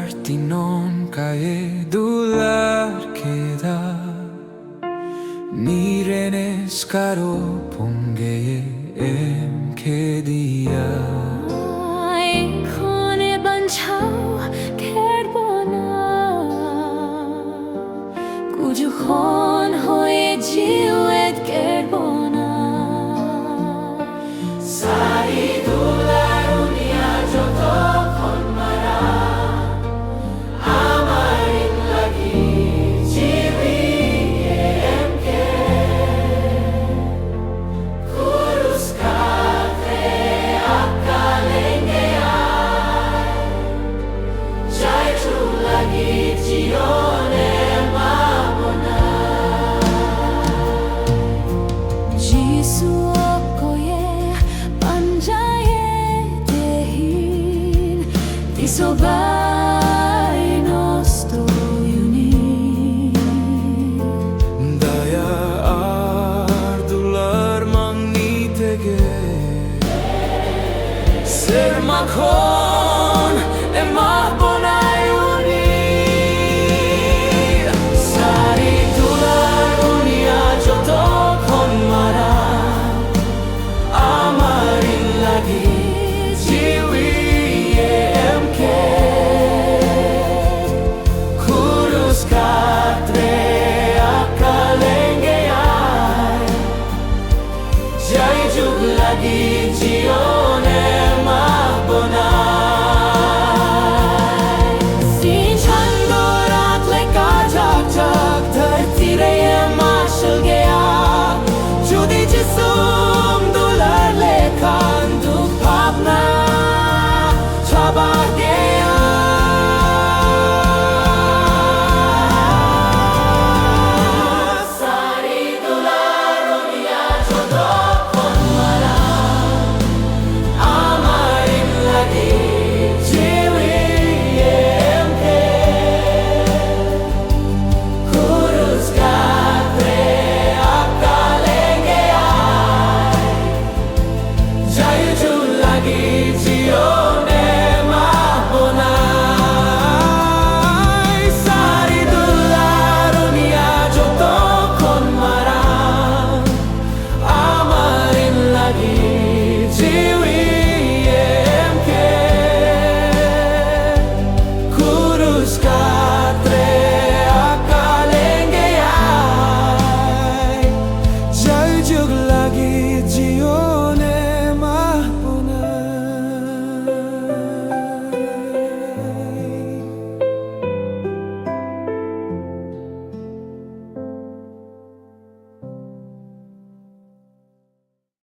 dharti non cae dular queda Nirenes caro pongeye em que dia khone banchao kerbona kuju khon hoye jiwet kerbona Sari dular unia joto khon mara amarin lagi jiwi emke kurus kate akalenge ay jai tu lagi jione mamona jisu koye panjaye dehin disobay nosto yuni Daya ardular magnitege Ser mako